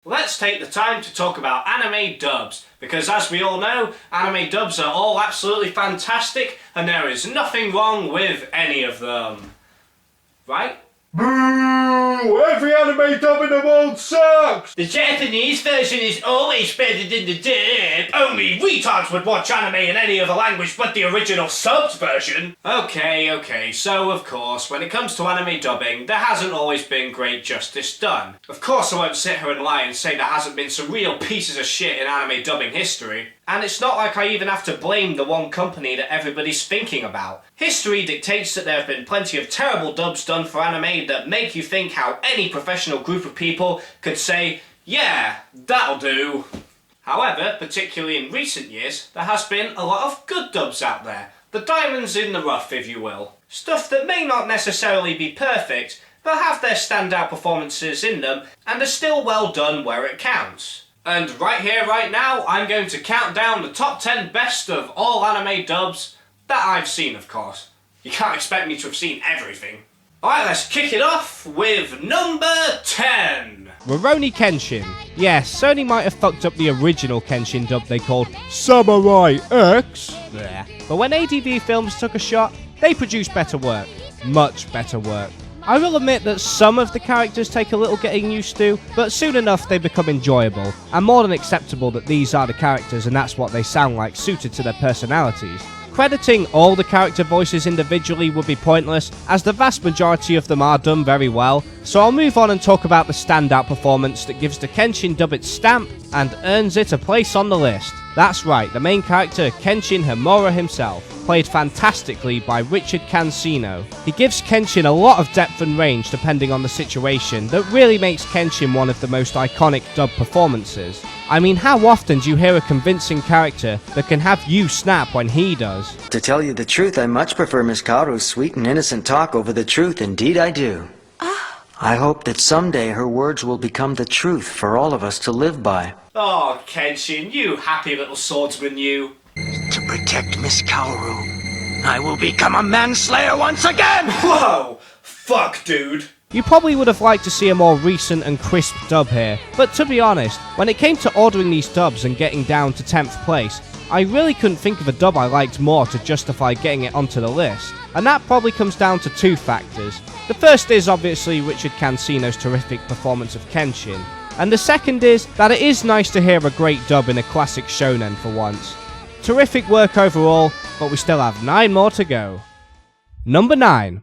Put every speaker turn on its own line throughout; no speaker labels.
Let's take the time to talk about anime dubs, because as we all know, anime dubs are all absolutely fantastic and there is nothing wrong with any of them. Right?
Boo! Every anime dub in the world sucks!
The Japanese version is always better than the dub. Only retards would watch anime in any other language but the original subbed version. Okay, so of course, when it comes to anime dubbing, there hasn't always been great justice done. Of course I won't sit here and lie and say there hasn't been some real pieces of shit in anime dubbing history. And it's not like I even have to blame the one company that everybody's thinking about. History dictates that there have been plenty of terrible dubs done for anime that make you think how any professional group of people could say, yeah, that'll do. However, particularly in recent years, there has been a lot of good dubs out there. The diamonds in the rough, if you will. Stuff that may not necessarily be perfect, but have their standout performances in them and are still well done where it counts. And right here, right now, I'm going to count down the top 10 best of all anime dubs that I've seen, of course. You can't expect me to have seen everything. Alright, let's kick it off with number 10.
Rurouni Kenshin. Yes, Sony might have fucked up the original Kenshin dub they called Samurai X. Blech. But when ADV Films took a shot, they produced better work. Much better work. I will admit that some of the characters take a little getting used to, but soon enough they become enjoyable, and more than acceptable that these are the characters and that's what they sound like, suited to their personalities. Crediting all the character voices individually would be pointless, as the vast majority of them are done very well, so I'll move on and talk about the standout performance that gives the Kenshin dub its stamp and earns it a place on the list. That's right, the main character, Kenshin Himura himself, played fantastically by Richard Cancino. He gives Kenshin a lot of depth and range depending on the situation that really makes Kenshin one of the most iconic dub performances. I mean, how often do you hear a convincing character that can have you snap when he does?
To tell you the truth, I much prefer Miss Kaoru's sweet and innocent talk over the truth, indeed I do. I hope that someday her words will become the truth for all of us to live by.
Oh, Kenshin, you happy little swordsman, you.
To protect Miss Kaoru, I will become a manslayer once again!
Whoa! Fuck, dude.
You probably would have liked to see a more recent and crisp dub here, but to be honest, when it came to ordering these dubs and getting down to 10th place, I really couldn't think of a dub I liked more to justify getting it onto the list. And that probably comes down to two factors. The first is obviously Richard Cancino's terrific performance of Kenshin, and the second is that it is nice to hear a great dub in a classic shonen for once. Terrific work overall, but we still have 9 more to go. Number 9.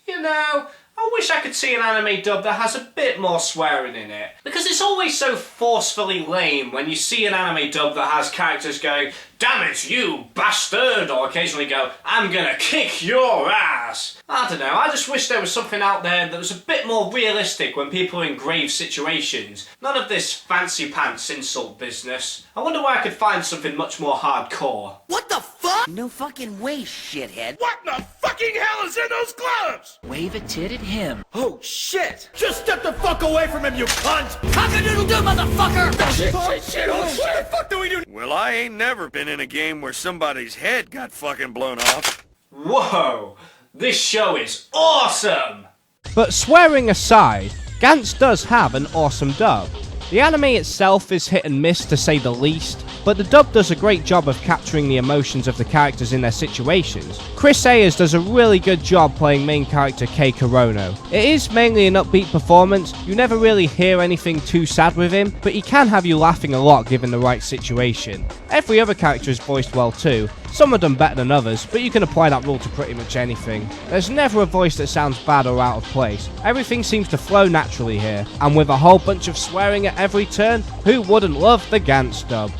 You know, I wish I could see an anime dub that has a bit more swearing in it. Because it's always so forcefully lame when you see an anime dub that has characters going, "Damn it, you bastard," or occasionally go, "I'm gonna kick your ass." I don't know, I just wish there was something out there that was a bit more realistic when people are in grave situations. None of this fancy pants insult business. I wonder where I could find something much more hardcore.
What the fuck? No fucking way, shithead.
What in the fucking hell is in those gloves?
Wave a tit at him.
Oh shit! Just step the fuck away from him, you cunt!
Cock-a-doodle-doo, motherfucker!
Shit, oh shit! What the fuck do we do? Well, I ain't never been in a game where somebody's head got fucking blown off.
Whoa! This show is awesome!
But swearing aside, Gantz does have an awesome dub. The anime itself is hit and miss to say the least, but the dub does a great job of capturing the emotions of the characters in their situations. Chris Ayers does a really good job playing main character Kei Korono. It is mainly an upbeat performance, you never really hear anything too sad with him, but he can have you laughing a lot given the right situation. Every other character is voiced well too, some are done better than others, but you can apply that rule to pretty much anything. There's never a voice that sounds bad or out of place. Everything seems to flow naturally here, and with a whole bunch of swearing at every turn, who wouldn't love the Gantz dub?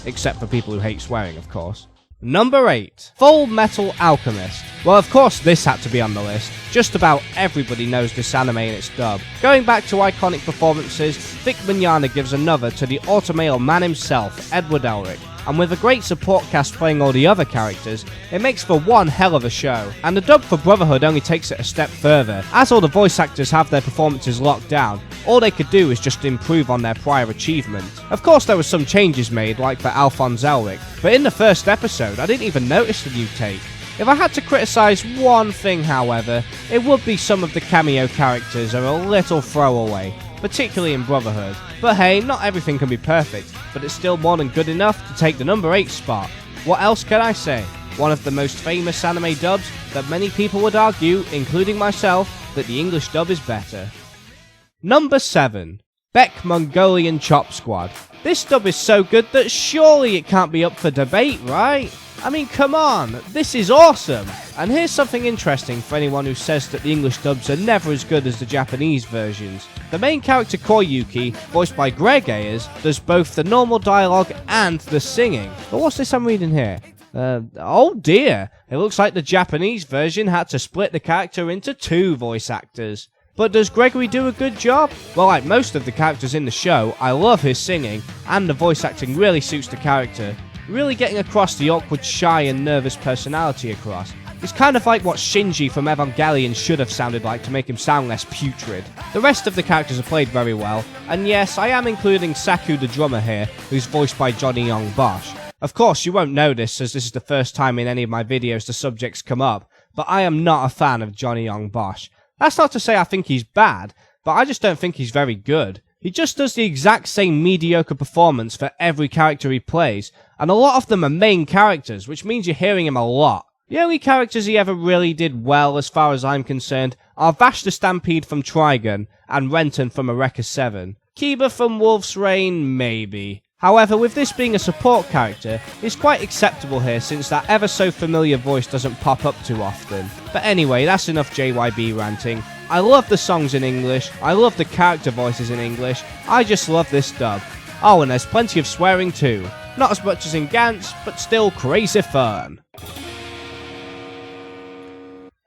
Except for people who hate swearing, of course. Number 8. Full Metal Alchemist. Well, of course this had to be on the list. Just about everybody knows this anime and its dub. Going back to iconic performances, Vic Mignogna gives another to the automail man himself, Edward Elric. And with a great support cast playing all the other characters, it makes for one hell of a show. And the dub for Brotherhood only takes it a step further. As all the voice actors have their performances locked down, all they could do is just improve on their prior achievement. Of course there were some changes made, like for Alphonse Elric, but in the first episode I didn't even notice the new take. If I had to criticise one thing however, it would be some of the cameo characters are a little throwaway. particularly in Brotherhood. But hey, not everything can be perfect, but it's still more than good enough to take the number 8 spot. What else can I say? One of the most famous anime dubs that many people would argue, including myself, that the English dub is better. Number 7. Beck Mongolian Chop Squad. This dub is so good that surely it can't be up for debate, right? I mean, come on, this is awesome! And here's something interesting for anyone who says that the English dubs are never as good as the Japanese versions. The main character Koyuki, voiced by Greg Ayers, does both the normal dialogue and the singing. But what's this I'm reading here? Oh dear, it looks like the Japanese version had to split the character into 2 voice actors. But does Gregory do a good job? Well, like most of the characters in the show, I love his singing, and the voice acting really suits the character, really getting across the awkward, shy and nervous personality across. It's kind of like what Shinji from Evangelion should have sounded like to make him sound less putrid. The rest of the characters are played very well, and yes, I am including Saku the drummer here, who's voiced by Johnny Young Bosch. Of course, you won't know this, as this is the first time in any of my videos the subjects come up, but I am not a fan of Johnny Young Bosch. That's not to say I think he's bad, but I just don't think he's very good. He just does the exact same mediocre performance for every character he plays, and a lot of them are main characters, which means you're hearing him a lot. The only characters he ever really did well, as far as I'm concerned, are Vash the Stampede from Trigun, and Renton from Eureka 7. Kiba from Wolf's Rain, maybe. However, with this being a support character, it's quite acceptable here since that ever so familiar voice doesn't pop up too often. But anyway, that's enough JYB ranting. I love the songs in English, I love the character voices in English, I just love this dub. Oh, and there's plenty of swearing too. Not as much as in Gantz, but still crazy fun.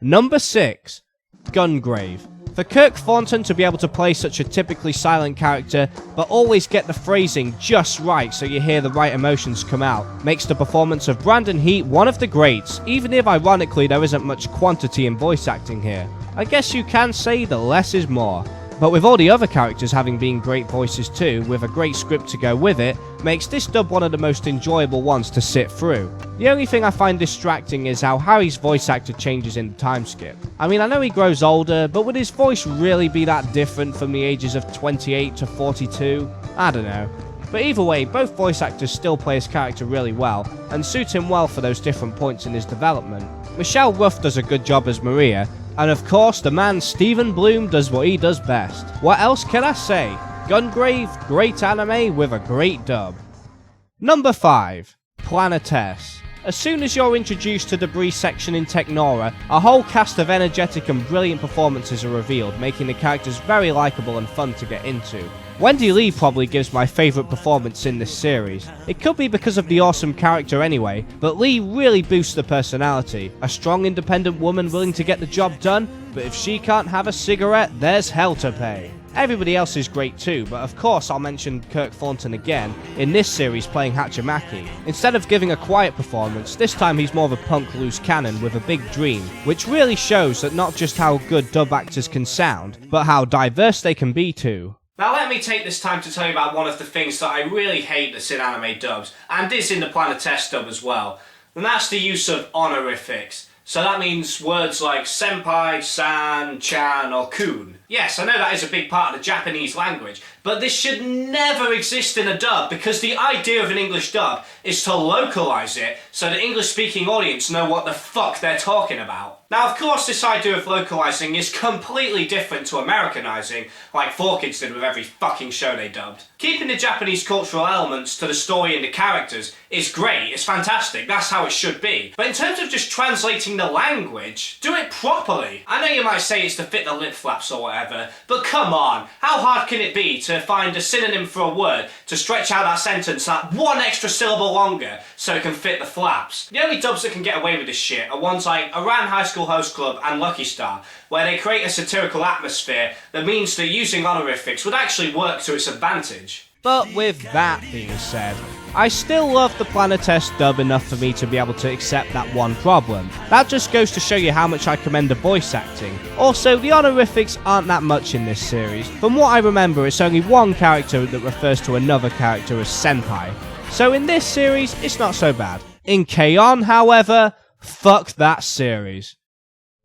Number 6. Gungrave. For Kirk Thornton to be able to play such a typically silent character, but always get the phrasing just right so you hear the right emotions come out, makes the performance of Brandon Heat one of the greats, even if ironically there isn't much quantity in voice acting here. I guess you can say the less is more. But with all the other characters having been great voices too, with a great script to go with it, makes this dub one of the most enjoyable ones to sit through. The only thing I find distracting is how Harry's voice actor changes in the time skip. I mean, I know he grows older, but would his voice really be that different from the ages of 28 to 42? I don't know. But either way, both voice actors still play his character really well, and suit him well for those different points in his development. Michelle Ruff does a good job as Maria, and of course, the man Stephen Bloom does what he does best. What else can I say? Gungrave, great anime with a great dub. Number 5. Planetess. As soon as you're introduced to Debris section in Technora, a whole cast of energetic and brilliant performances are revealed, making the characters very likeable and fun to get into. Wendy Lee probably gives my favourite performance in this series. It could be because of the awesome character anyway, but Lee really boosts the personality. A strong independent woman willing to get the job done, but if she can't have a cigarette, there's hell to pay. Everybody else is great too, but of course I'll mention Kirk Thornton again, in this series playing Hachimaki. Instead of giving a quiet performance, this time he's more of a punk loose cannon with a big dream, which really shows that not just how good dub actors can sound, but how diverse they can be too.
Now let me take this time to tell you about one of the things that I really hate that's in anime dubs, and is in the Planetess dub as well, and that's the use of honorifics. So that means words like senpai, san, chan or kun. Yes, I know that is a big part of the Japanese language, but this should never exist in a dub because the idea of an English dub is to localize it so the English-speaking audience know what the fuck they're talking about. Now, of course, this idea of localizing is completely different to Americanizing, like 4Kids did with every fucking show they dubbed. Keeping the Japanese cultural elements to the story and the characters is great, it's fantastic, that's how it should be. But in terms of just translating the language, do it properly. I know you might say it's to fit the lip flaps or whatever, but come on, how hard can it be to find a synonym for a word to stretch out that sentence that one extra syllable longer so it can fit the flaps? The only dubs that can get away with this shit are ones like Iran High School Host Club and Lucky Star, where they create a satirical atmosphere that means that using honorifics would actually work to its advantage.
But with that being said, I still love the Planetess dub enough for me to be able to accept that one problem. That just goes to show you how much I commend the voice acting. Also, the honorifics aren't that much in this series. From what I remember, it's only one character that refers to another character as senpai. So in this series, it's not so bad. In K-On!, however, fuck that series.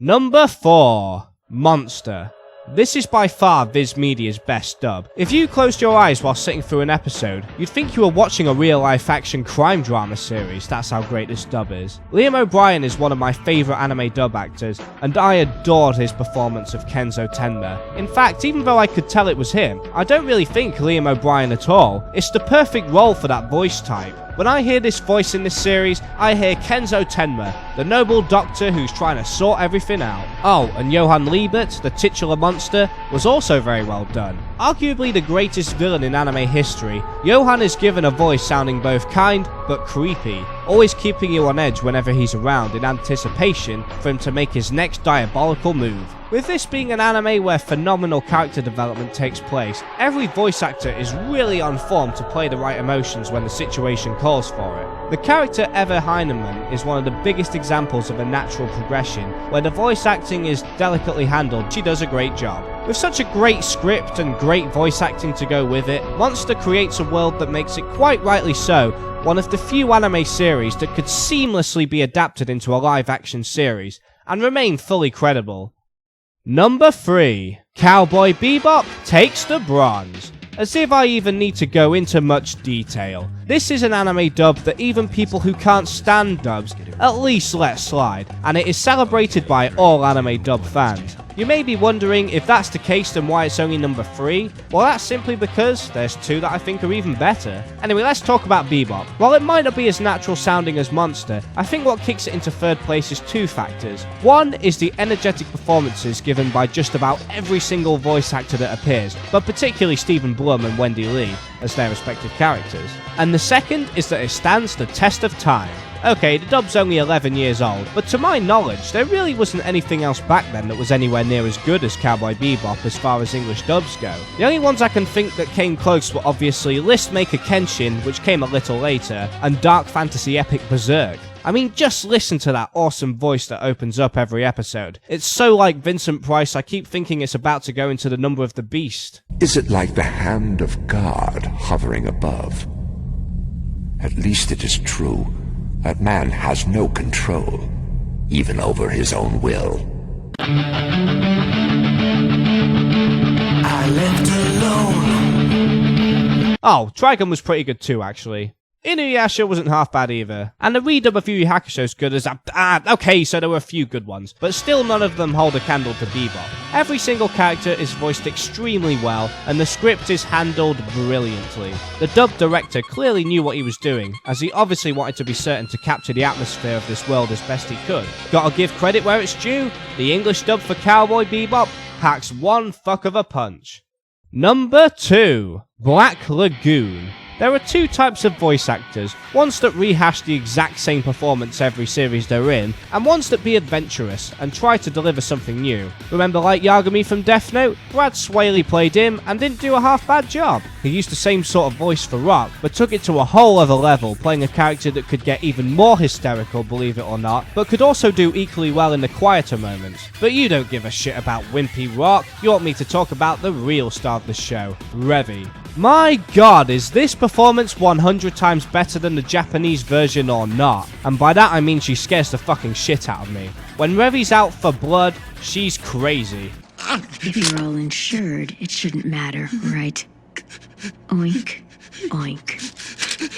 Number 4. Monster. This is by far Viz Media's best dub. If you closed your eyes while sitting through an episode, you'd think you were watching a real-life action crime drama series, that's how great this dub is. Liam O'Brien is one of my favourite anime dub actors, and I adored his performance of Kenzo Tenma. In fact, even though I could tell it was him, I don't really think Liam O'Brien at all. It's the perfect role for that voice type. When I hear this voice in this series, I hear Kenzo Tenma, the noble doctor who's trying to sort everything out. Oh, and Johann Liebert, the titular monster, was also very well done. Arguably the greatest villain in anime history, Johann is given a voice sounding both kind but creepy, always keeping you on edge whenever he's around in anticipation for him to make his next diabolical move. With this being an anime where phenomenal character development takes place, every voice actor is really on form to play the right emotions when the situation calls for it. The character Eva Heinemann is one of the biggest examples of a natural progression, where the voice acting is delicately handled. She does a great job. With such a great script and great voice acting to go with it, Monster creates a world that makes it quite rightly so one of the few anime series that could seamlessly be adapted into a live-action series and remain fully credible. Number 3. Cowboy Bebop takes the bronze. As if I even need to go into much detail. This is an anime dub that even people who can't stand dubs at least let slide, and it is celebrated by all anime dub fans. You may be wondering if that's the case, then why it's only number 3? Well, that's simply because there's 2 that I think are even better. Anyway, let's talk about Bebop. While it might not be as natural sounding as Monster, I think what kicks it into third place is 2 factors. One is the energetic performances given by just about every single voice actor that appears, but particularly Stephen Blum and Wendy Lee as their respective characters. And the second is that it stands the test of time. Okay, the dub's only 11 years old, but to my knowledge, there really wasn't anything else back then that was anywhere near as good as Cowboy Bebop as far as English dubs go. The only ones I can think that came close were obviously Listmaker Kenshin, which came a little later, and dark fantasy epic Berserk. I mean, just listen to that awesome voice that opens up every episode. It's so like Vincent Price, I keep thinking it's about to go into the number of the beast.
Is it like the hand of God hovering above? At least it is true that man has no control, even over his own will. I left alone.
Oh, Trigun was pretty good too, actually. Inuyasha wasn't half bad either, and the redub of Yu Yu Hakusho's good as okay, so there were a few good ones, but still none of them hold a candle to Bebop. Every single character is voiced extremely well, and the script is handled brilliantly. The dub director clearly knew what he was doing, as he obviously wanted to be certain to capture the atmosphere of this world as best he could. Gotta give credit where it's due, the English dub for Cowboy Bebop packs one fuck of a punch. Number 2. Black Lagoon. There are 2 types of voice actors, ones that rehash the exact same performance every series they're in, and ones that be adventurous and try to deliver something new. Remember Light Yagami from Death Note? Brad Swaley played him and didn't do a half bad job. He used the same sort of voice for Rock, but took it to a whole other level, playing a character that could get even more hysterical, believe it or not, but could also do equally well in the quieter moments. But you don't give a shit about wimpy Rock, you want me to talk about the real star of the show, Revy. My god, is this performance 100 times better than the Japanese version or not? And by that I mean she scares the fucking shit out of me. When Revy's out for blood, she's crazy.
If you're all insured, it shouldn't matter, right? Oink, oink,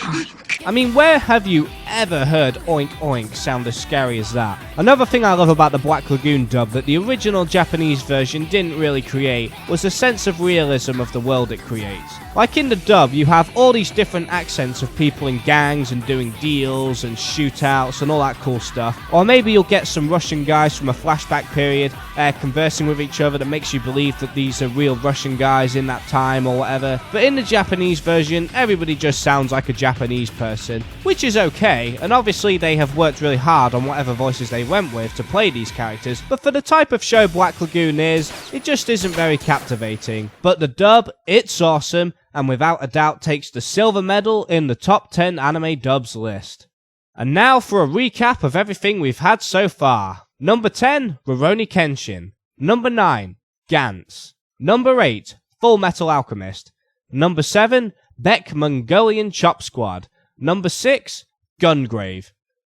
oink.
I mean, where have you ever heard oink oink sound as scary as that? Another thing I love about the Black Lagoon dub that the original Japanese version didn't really create was the sense of realism of the world it creates. Like in the dub, you have all these different accents of people in gangs and doing deals and shootouts and all that cool stuff. Or maybe you'll get some Russian guys from a flashback period conversing with each other that makes you believe that these are real Russian guys in that time or whatever. But in the Japanese version, everybody just sounds like a Japanese person, which is okay, and obviously they have worked really hard on whatever voices they went with to play these characters, but for the type of show Black Lagoon is, it just isn't very captivating. But the dub, it's awesome, and without a doubt takes the silver medal in the top 10 anime dubs list. And now for a recap of everything we've had so far. Number 10, Rurouni Kenshin. Number 9, Gantz. Number 8, Full Metal Alchemist. Number 7, Beck Mongolian Chop Squad. Number 6, Gungrave.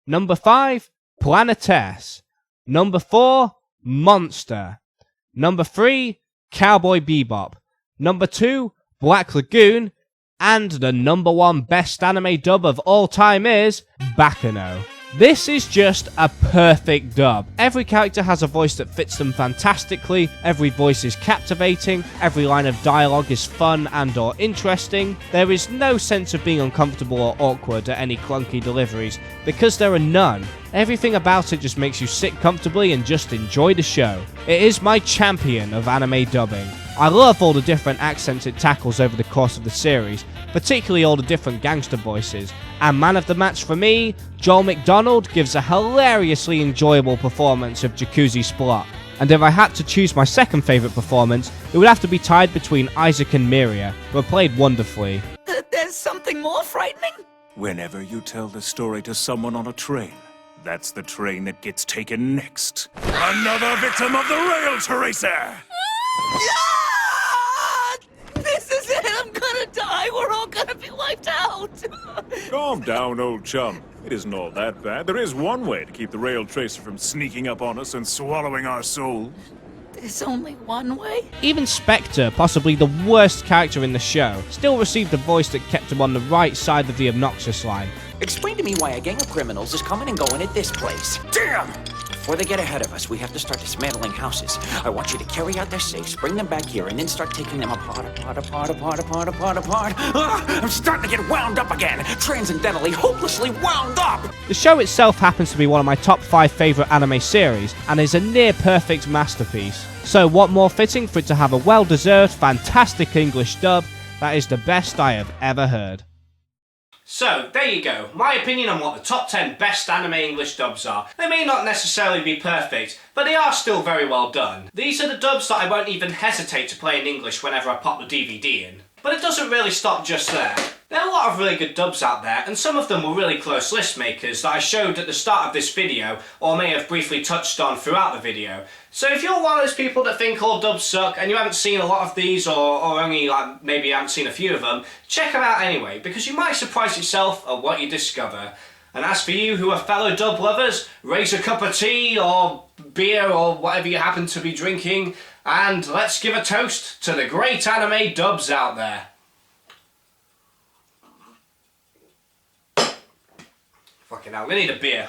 Number 5, Planetess. Number 4, Monster. Number 3, Cowboy Bebop. Number 2, Black Lagoon. And the number 1 best anime dub of all time is Baccano. This is just a perfect dub. Every character has a voice that fits them fantastically, every voice is captivating, every line of dialogue is fun and or interesting. There is no sense of being uncomfortable or awkward at any clunky deliveries, because there are none. Everything about it just makes you sit comfortably and just enjoy the show. It is my champion of anime dubbing. I love all the different accents it tackles over the course of the series, particularly all the different gangster voices. And man of the match for me, Joel McDonald gives a hilariously enjoyable performance of Jacuzzi Splot. And if I had to choose my second favourite performance, it would have to be tied between Isaac and Miria, who are played wonderfully.
There's something more frightening?
Whenever you tell the story to someone on a train, that's the train that gets taken next. Another victim of the rails racer!
This is it! I'm gonna die! We're all gonna be wiped out!
Calm down, old chum. It isn't all that bad. There is one way to keep the rail tracer from sneaking up on us and swallowing our souls.
There's only one way?
Even Spectre, possibly the worst character in the show, still received a voice that kept him on the right side of the obnoxious line.
Explain to me why a gang of criminals is coming and going at this place.
Damn!
Before they get ahead of us, we have to start dismantling houses. I want you to carry out their safes, bring them back here, and then start taking them apart. I'm starting to get wound up again! Transcendentally, hopelessly wound up!
The show itself happens to be one of my top 5 favourite anime series, and is a near-perfect masterpiece. So what more fitting for it to have a well-deserved, fantastic English dub that is the best I have ever heard.
So, there you go. My opinion on what the top 10 best anime English dubs are. They may not necessarily be perfect, but they are still very well done. These are the dubs that I won't even hesitate to play in English whenever I pop the DVD in. But it doesn't really stop just there. There are a lot of really good dubs out there, and some of them were really close list makers that I showed at the start of this video, or may have briefly touched on throughout the video. So if you're one of those people that think all dubs suck, and you haven't seen a lot of these, or only like maybe you haven't seen a few of them, check them out anyway, because you might surprise yourself at what you discover. And as for you who are fellow dub lovers, raise a cup of tea, or beer, or whatever you happen to be drinking, and let's give a toast to the great anime dubs out there. Fucking hell, we need a beer.